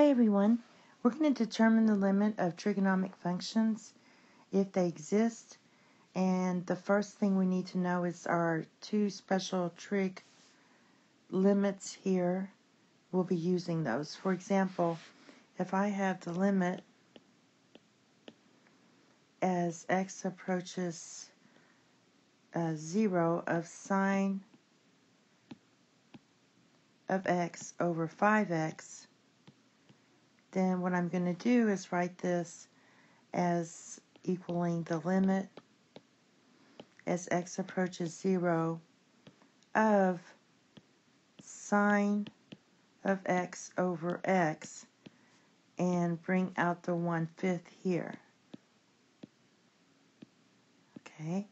Hi everyone. We're going to determine the limit of trigonometric functions if they exist. And the first thing we need to know is our two special trig limits here. We'll be using those. For example, if I have the limit as x approaches 0 of sine of x over 5x, then what I'm going to do is write this as equaling the limit as x approaches 0 of sine of x over x, and bring out the 1/5 here. Okay,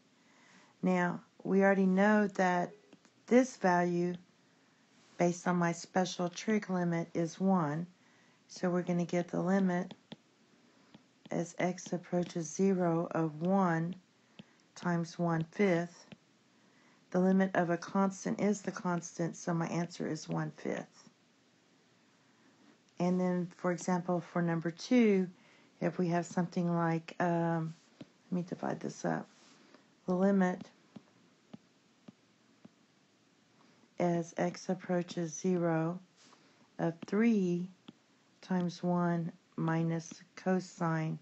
now we already know that this value based on my special trig limit is 1, so we're going to get the limit as x approaches 0 of 1 times 1/5. The limit of a constant is the constant, so my answer is 1/5. And then, for example, for number 2, if we have something like, let me divide this up. The limit as x approaches 0 of 3 times 1 minus cosine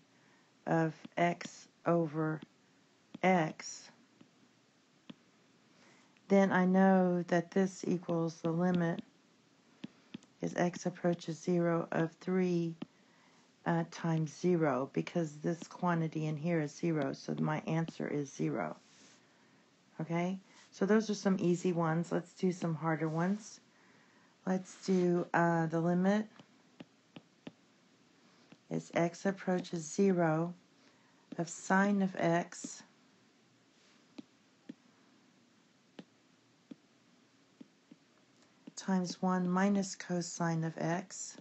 of x over x, then I know that this equals the limit as x approaches 0 of 3 times 0, because this quantity in here is 0, so my answer is 0. Okay, so those are some easy ones. Let's do some harder ones. Let's do the limit as x approaches 0 of sine of x times 1 minus cosine of x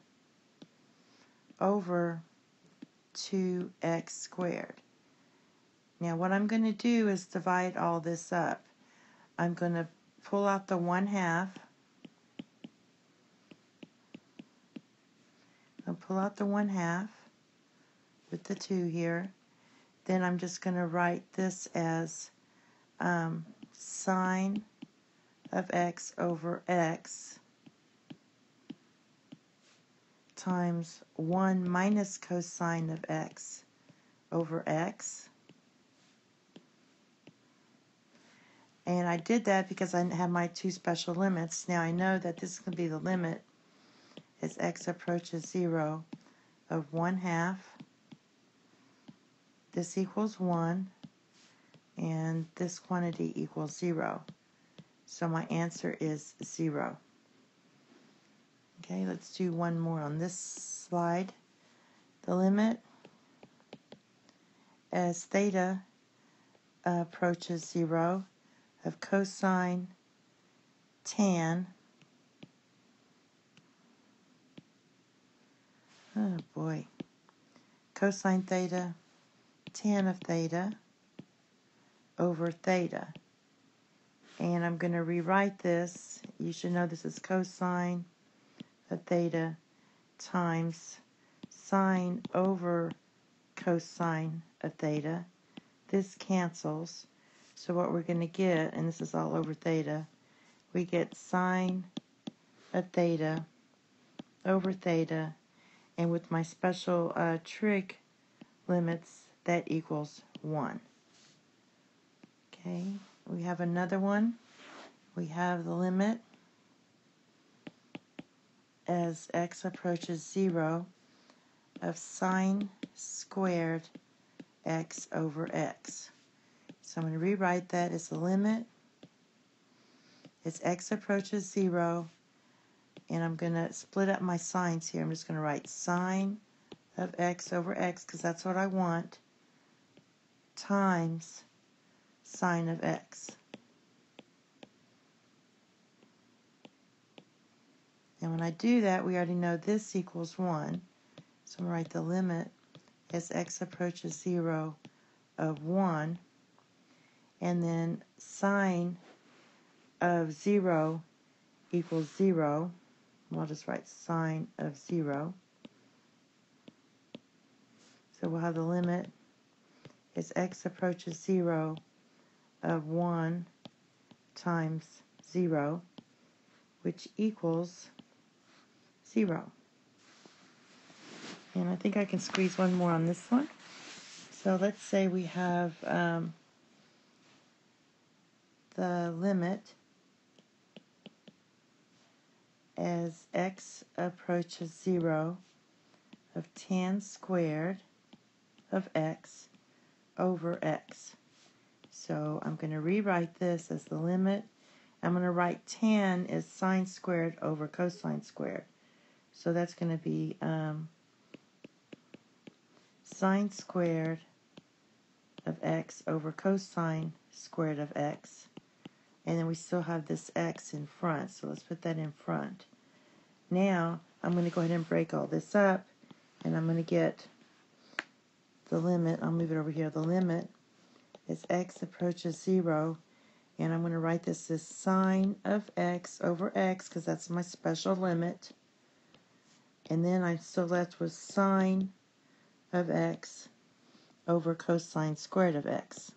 over 2x squared. Now what I'm going to do is divide all this up. I'm going to pull out the 1/2. I'll pull out the 1/2 with the 2 here. Then I'm just going to write this as sine of x over x times 1 minus cosine of x over x. And I did that because I have my two special limits. Now I know that this is going to be the limit as x approaches 0 of 1/2. This equals 1, and this quantity equals 0. So my answer is 0. Okay, let's do one more on this slide. The limit as theta approaches 0 of cosine tan, oh boy, cosine theta, tan of theta over theta. And I'm going to rewrite this. You should know this is cosine of theta times sine over cosine of theta. This cancels. So what we're going to get, and this is all over theta, we get sine of theta over theta, and with my special trig limits, that equals 1. Okay, we have another one. We have the limit as x approaches 0 of sine squared x over x. So I'm going to rewrite that as the limit as x approaches 0, and I'm going to split up my signs here. I'm just going to write sine of x over x, because that's what I want, times sine of x. And when I do that, we already know this equals 1. So I'm going to write the limit as x approaches 0 of 1. And then sine of 0 equals 0. I'll just write sine of 0. So we'll have the limit as x approaches 0 of 1 times 0, which equals 0. And I think I can squeeze one more on this one. So let's say we have the limit as x approaches 0 of tan squared of x over x. So I'm going to rewrite this as the limit. I'm going to write tan as sine squared over cosine squared. So that's going to be sine squared of x over cosine squared of x. And then we still have this x in front, so let's put that in front. Now, I'm going to go ahead and break all this up, and I'm going to get the limit. I'll move it over here. The limit as x approaches 0, and I'm going to write this as sine of x over x, because that's my special limit. And then I'm still left with sine of x over cosine squared of x.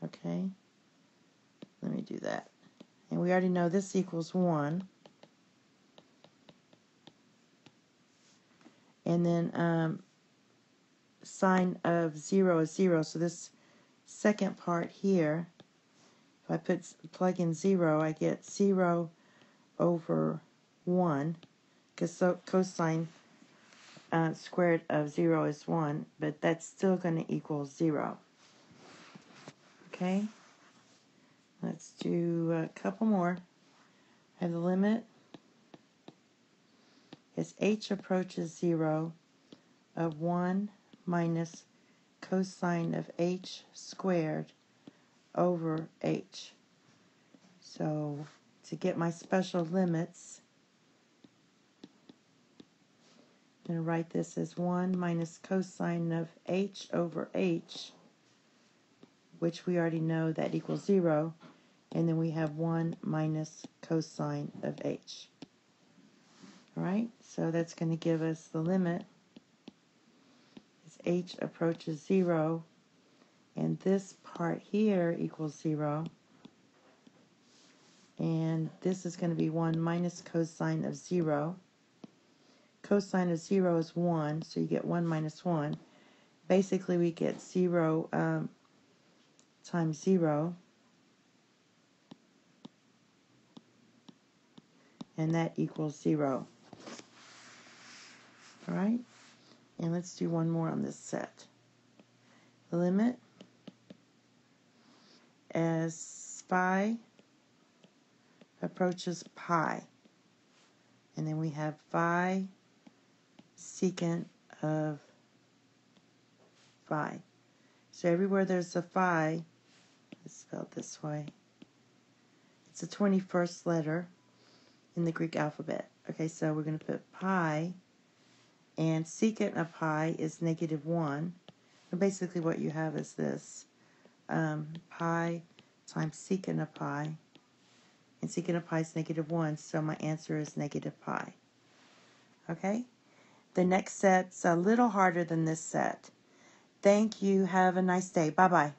Okay, let me do that. And we already know this equals 1. And then sine of 0 is 0. So this second part here, if I plug in 0, I get 0 over 1, because cosine squared of 0 is 1, but that's still going to equal 0. Okay, let's do a couple more. I have the limit as h approaches 0 of 1 minus cosine of h squared over h. So to get my special limits, I'm going to write this as 1 minus cosine of h over h, which we already know that equals 0, and then we have 1 minus cosine of h. Alright, so that's going to give us the limit as h approaches 0, and this part here equals 0, and this is going to be 1 minus cosine of 0. Cosine of 0 is 1, so you get 1 minus 1. Basically, we get 0 times 0, and that equals 0. Alright, and let's do one more on this set. The limit as phi approaches pi, and then we have phi secant of phi. So everywhere there's a phi, it's spelled this way, it's the 21st letter in the Greek alphabet. Okay, so we're going to put pi, and secant of pi is -1. And basically what you have is this, pi times secant of pi, and secant of pi is -1, so my answer is -pi. Okay? The next set's a little harder than this set. Thank you. Have a nice day. Bye-bye.